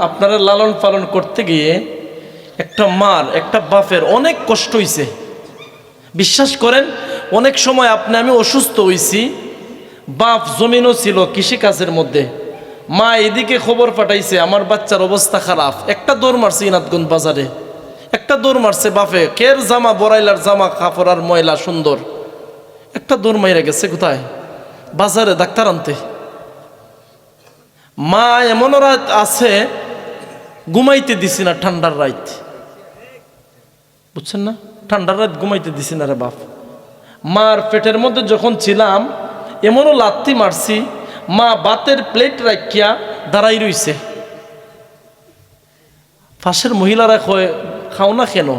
আপনারা লালন পালন করতে গিয়ে একটা মার একটা বাপের অনেক কষ্ট হইছে। বিশ্বাস করেন, অনেক সময় আমি অসুস্থ হইছি, বাপ জমিনও ছিল কৃষিকাজের মধ্যে, মা এদিকে খবর পাঠাইছে আমার বাচ্চার অবস্থা খারাপ, একটা দৌড় মারছে ইনাতগঞ্জ বাজারে, একটা দৌড় মারছে বাপে, কের জামা বড়াইলার জামা কাপড় আর ময়লা সুন্দর, একটা দৌড় মাইরা গেছে কোথায়? বাজারে ডাক্তার আনতে। মা এমন রাত আছে ঘুমাইতে দিছি না, ঠান্ডার রাত, বুঝছেন না, ঠান্ডার রাত ঘুমাইতে দিছি না রে বাপ। মার পেটের মধ্যে যখন ছিলাম এমনও লাত্তি মারছি, মা ভাতের প্লেট রাখিয়া দাঁড়াই রইছে। পাশের মহিলারা কয় খাও না কেন?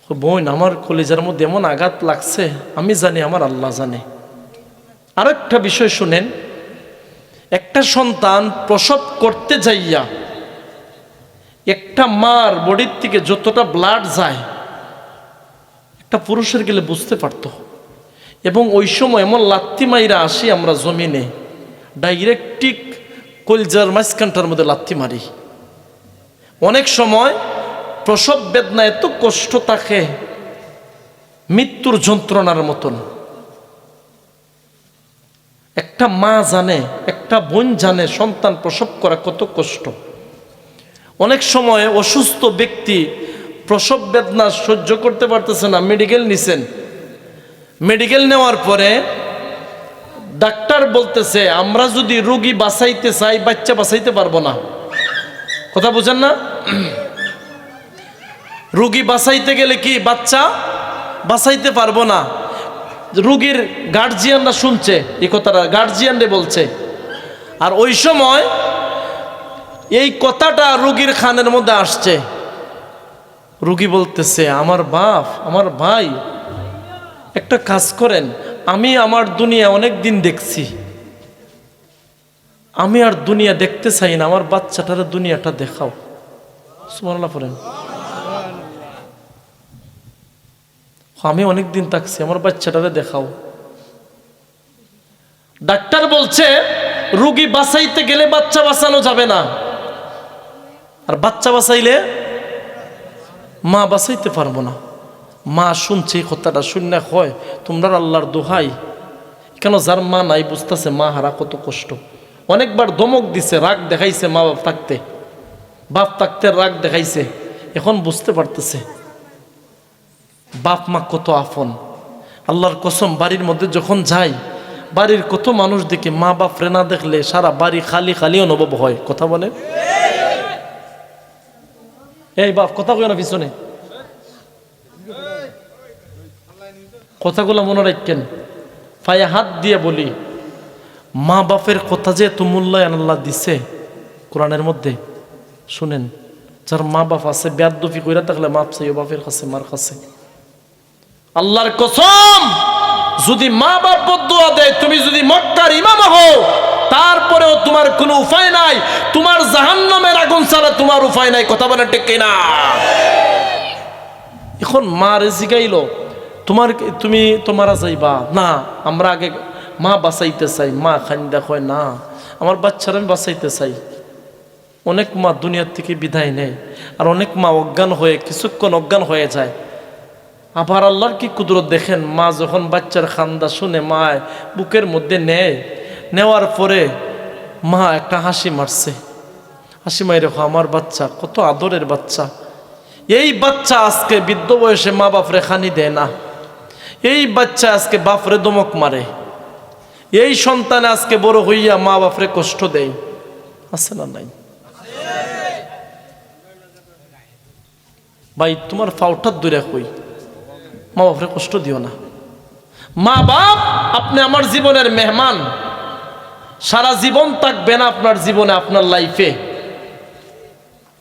বোন, আমার কলিজার মধ্যে এমন আঘাত লাগছে, আমি জানি আমার আল্লাহ জানে। আরেকটা বিষয় শুনেন, একটা সন্তান প্রসব করতে যাইয়া একটা মার বডির থেকে যতটা ব্লাড যায় একটা পুরুষের গেলে বুঝতে পারত। এবং ওই সময় এমন লাত্তি মাইরা আসি আমরা জমিনে, ডাইরেক্টিক কলজার মাঝখানটার মধ্যে লাত্তি মারি। অনেক সময় প্রসব বেদনা এত কষ্ট থাকে মৃত্যুর যন্ত্রণার মতন। একটা মা জানে, একটা বোন জানে সন্তান প্রসব করা কত কষ্ট। অনেক সময় অসুস্থ ব্যক্তি প্রসব বেদনা সহ্য করতে পারতেছে না, মেডিকেল নিছেন, মেডিকেল নেওয়ার পরে ডাক্তার বলতেছে আমরা যদি রোগী বাঁচাইতে চাই বাচ্চা বাঁচাইতে পারবো না। কথা বুঝেন না? রোগী বাঁচাইতে গেলে কি বাচ্চা বাঁচাইতে পারবো না। রোগীর গার্জিয়ানরা শুনছে এই কথাটা, গার্জিয়ানরা বলছে। আর ওই সময় এই কথাটা রোগীর খানের মধ্যে আসছে, রোগী বলতেছে আমার বাপ আমার ভাই একটা কাজ করেন, আমি আমার দুনিয়া অনেক দিন দেখছি, আমি আর দুনিয়া দেখতে চাই না, আমার বাচ্চাটার দুনিয়াটা দেখাও। সুবহানাল্লাহ পড়েন। আমি অনেক দিন থাকছি, আমার বাচ্চাটারে দেখাও। ডাক্তার বলছে রোগী বাঁচাইতে গেলে বাচ্চা বাঁচানো যাবে না, আর বাচ্চা বাঁচাইলে মা বাঁচাইতে পারবো না। মা শুনছে এই কথাটা, শুনে হয় তোমরা আল্লাহর দোহাই, কেন যার মা নাই বুঝতেছে মা হারা কত কষ্ট। অনেকবার ধমক দিছে, রাগ দেখাইছে, মা বাপ থাকতে রাগ দেখাইছে, এখন বুঝতে পারতেছে বাপ মা কত আপন। আল্লাহর কসম, বাড়ির মধ্যে যখন যাই বাড়ির কত মানুষ দেখে মা বাপ রে না দেখলে সারা বাড়ি খালি খালি অনুভব হয়। কথা বলে এই বাপ, কথা কই না পিছনে, কথাগুলো মনে রাখেন, পায়ে হাত দিয়ে বলি, মা বাপের কথা যে এত মূল্যায়ন আল্লাহ দিছে কোরআনের মধ্যে। শুনেন, যার মা বাপ আছে বেয়াদবি কইরা থাকলে মাপ চাইও বাপের কাছে, মার কাছে। আল্লাহর কসম, যদি মা বাপ বদদুয়া দেয়, তুমি যদি মক্কার ইমাম হও, তারপরেও তোমার কোনো উপায় নাই, তোমার জাহান্নামের আগুন ছাড়া তোমার উপায় নাই। কথা বলেন ঠিক কিনা? এখন মারে জিগাইলো তুমি তোমারা যাইবা না, আমরা আগে মা বাঁচাইতে চাই। মা খান্দা কয় না, আমার বাচ্চারা আমি বাঁচাইতে চাই। অনেক মা দুনিয়ার থেকে বিদায় নেয়, আর অনেক মা অজ্ঞান হয়ে কিছুক্ষণ অজ্ঞান হয়ে যায়। আবার আল্লাহর কি কুদরত দেখেন, মা যখন বাচ্চার খান্দা শুনে মা বুকের মধ্যে নেওয়ার পরে মা একটা হাসি মারছে, হাসি মাই রেখো, আমার বাচ্চা কত আদরের বাচ্চা। এই বাচ্চা আজকে বৃদ্ধ বয়সে মা বাপরে খানি দেয় না, এই বাচ্চা আজকে বাপরে দমক মারে, এই সন্তান আজকে বড় হইয়া মা বাপরে কষ্ট দেয়। আছে না নাই? ভাই তোমার ফাউটার দূরে কই, মা বাপরে কষ্ট দিও না। মা বাপ আপনি আমার জীবনের মেহমান, সারা জীবন থাকবে না আপনার জীবনে, আপনার লাইফে।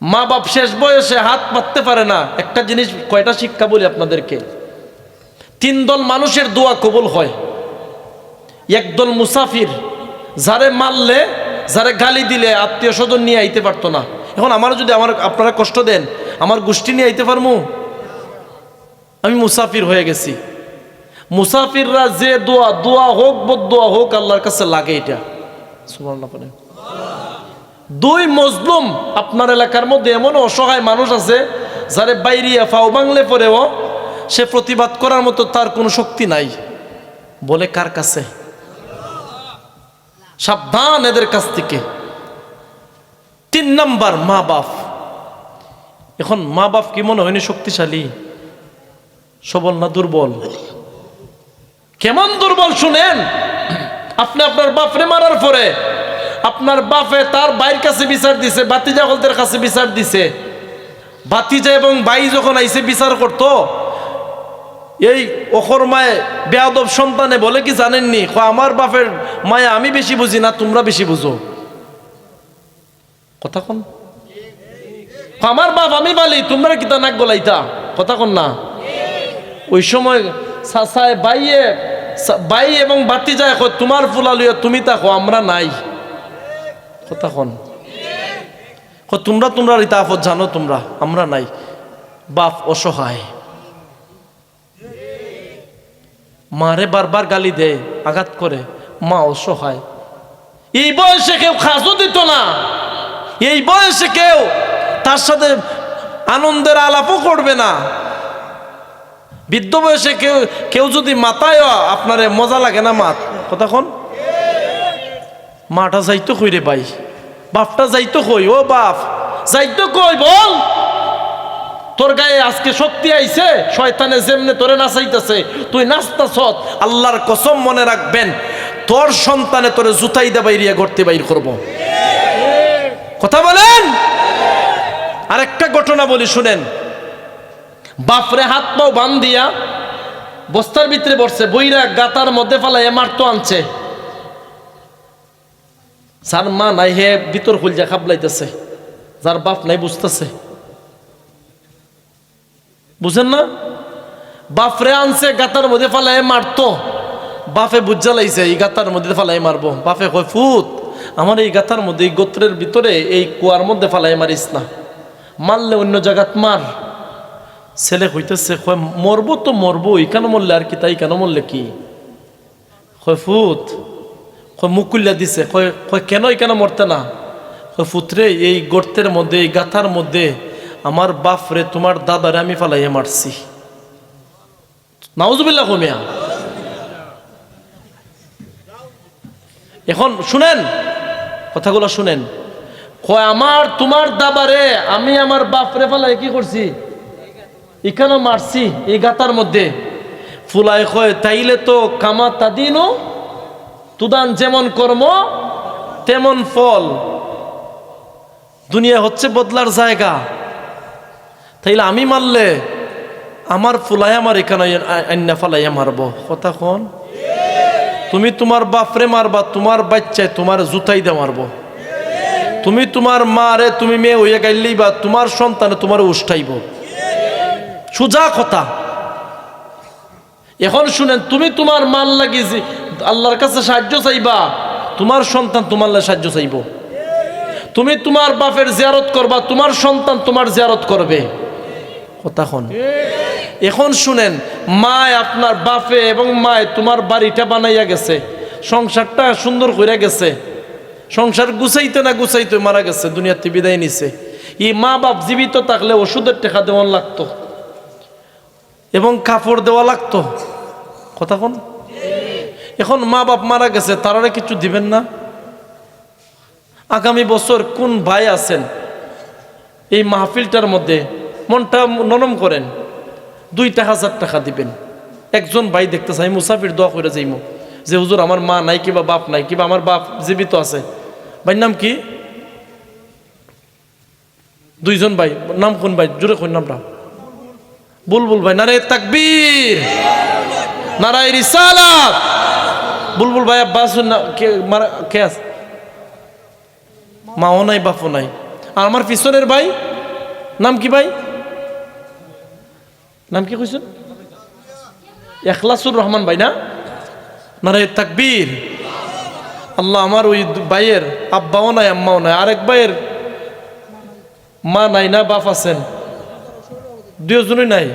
মা বাপ শেষ বয়সে হাত মারতে পারে না। একটা জিনিস, কয়টা শিক্ষা বলি আপনাদেরকে, 3 দল মানুষের দোয়া কবুল হয়। একদল মুসাফির, যারে মারলে যারে গালি দিলে আত্মীয় স্বজন নিয়ে আইতে পারতো না। এখন আমার যদি আপনারা কষ্ট দেন, আমার গোষ্ঠী নিয়ে আইতে পারবো? আমি মুসাফির হয়ে গেছি। মুসাফিররা যে দোয়া হোক বদদোয়া হোক আল্লাহর কাছে লাগে, এটা সুবহানাল্লাহ। দুই মজলুম, আপনার এলাকার মধ্যে এমন অসহায় মানুষ আছে যারে বাইরিয়া ফাও বাংলে পরেও সে প্রতিবাদ করার মতো তার কোনো শক্তি নাই। বলে কার কাছে? সাবধান এদের কাছ থেকে। 3 নাম্বার মা বাপ। এখন মা বাপ কি মনে হয়নি শক্তিশালী? সবল না দুর্বল? কেমন দুর্বল শুনেন। আপনি আপনার বাপরে মারার পরে আপনার বাপে তার ভাইয়ের কাছে বিচার দিছে, ভাতিজা হলদের কাছে বিচার দিছে। ভাতিজা এবং ভাই যখন আইসে বিচার করতো, এই অখরমায় বেয়াদব সন্তানে বলে কি জানেননি, আমার বাপের মায়া আমি বেশি বুঝি না, তোমরা বেশি বুঝো। কথা কন। আমার বাপ আমি বালি, তোমরা কি তা নাক গলাইতা? কথা কন না। ওই সময় সাসায় বাইয়ে ভাই এবং ভাতিজায় কয় তোমার ফুলা লইয়া তুমি তাকো, আমরা নাই। কথা কন। তোমরা তোমরা রিতা আফত জানো, তোমরা আমরা নাই। বাপ অসহায়, মারে বারবার গালি দেয়, আঘাত করে। মা অসহায়। এই বয়সে কেউ খাজও দিত না, এই বয়সে কেউ তার সাথে আনন্দের আলাপও করবে না। বৃদ্ধ বয়সে কেউ কেউ যদি মাথায় আপনারে মজা লাগে না মাত। কথা কন। মাটা যাইতো কই রে ভাই, বাপটা যাইতো কই? ও বাপ যাইতো কই বল? তোর গায়ে আজকে শক্তি আইছে, শয়তানে যেমনে তোরে নাচাইতেছে তুই নাচতাছ। আল্লাহর কসম মনে রাখবেন, তোর সন্তানে তোরে জুতাই দে বাইরিয়া গড়তে বাইর করব। কথা বলেন। আরেকটা ঘটনা বলি শুনেন। বাপরে হাত পাও বান দিয়া বস্তার ভিতরে বসছে, বইরা গাতার মধ্যে ফালাইয়া মারতো আনছে। যার মা নাই হে ভিতর খুলজা খাবলাইতেছে, যার বাপ নাই বুঝতেছে। বুঝেন না? বাপরে আনছে গাতার মধ্যে ফালাই মারতো, বাপে বুঝা লাইছে এই গাতার মধ্যে ফালাই মারবো। বাপে কয় ফুত আমার এই গাতার মধ্যে, এই গোত্রের ভিতরে এই কুয়ার মধ্যে ফালাই মারিস না, মারলে অন্য জায়গাত মার। ছেলে কইতেছে কয় মরবো তো মরবো, কেন মরলে আর কি, তাই কেন মরলে কি? কয় ফুত, কয় মুকুল্লা দিছে। কয় কেন কেন মরতে না? কয় ফুতরে এই গর্তের মধ্যে, এই গাথার মধ্যে আমার বাপরে তোমার দাদারে আমি ফালাইয়া মারছি। নাউজুবিল্লাহ কমিয়া। এখন শুনেন কথাগুলো শুনেন। কয় আমার তোমার দাদারে আমি আমার বাপরে ফালাই কি করছি, এখানে মারছি এই গাতার মধ্যে। ফুলাই কয় তাইলে তো কামা তাদিনও তুদান, যেমন কর্ম তেমন ফল। দুনিয়া হচ্ছে বদলার জায়গা। তাইলে আমি মারলে আমার ফুলাই আমার এখানে আইনা ফালাইয়া মারবো। কথা কন। তুমি তোমার বাপরে মারবা, তোমার বাচ্চায় তোমার জুতাই দে মারবো। তুমি তোমার মারে তুমি মেয়ে হইয়া গাইলেই বা তোমার সন্তানে তোমার উষ্টাইব। সোজা কথা। এখন শুনেন, তুমি তোমার মাল লাগিয়েছি আল্লাহর কাছে সাহায্য চাইবা, তোমার সন্তান তোমার সাহায্য চাইব। তুমি তোমার বাপের জিয়ারত করবা, তোমার সন্তান তোমার জিয়ারত করবে। কথা কন। এখন শুনেন, মায় আপনার বাপে এবং মায় তোমার বাড়িটা বানাইয়া গেছে, সংসারটা সুন্দর করে গেছে, সংসার গুছাইতে না গুছাইতে মারা গেছে, দুনিয়াতে বিদায় নিছে। এই মা বাপ জীবিত থাকলে ওষুধের টাকা দেওয়া লাগতো এবং কাপড় দেওয়া লাগতো। কথা কোন। এখন মা বাপ মারা গেছে, তারা কিছু দিবেন না? আগামী বছর কোন ভাই আছেন এই মাহফিলটার মধ্যে মনটা নরম করেন, 2,000 টাকা দিবেন। একজন ভাই দেখতে চাই মুসাফির দোয়া করে যাইমু যে হুজুর আমার মা নাই কিবা বাপ নাই, কিবা আমার বাপ জীবিত আছে। ভাইয়ের নাম কি? 2জন ভাই। নাম কোন ভাই? জোরে কোন নামটা? বুলবুল ভাই। নারে তাকবীর, নারায়ে রিসালাত। বুলবুল ভাই আব্বাস না কে আছে? মাও নাই বাপও নাই। আর আমার পিছনের ভাই নাম কি ভাই? নাম কি কইছেন? ইখলাসুর রহমান ভাই না? নারায়ে তাকবীর। আল্লাহ, আমার ওই ভাইয়ের আব্বাও নাই আম্মাও নাই, আরেক ভাইয়ের মা নাই না বাপ আছেন, 2জনই নাই।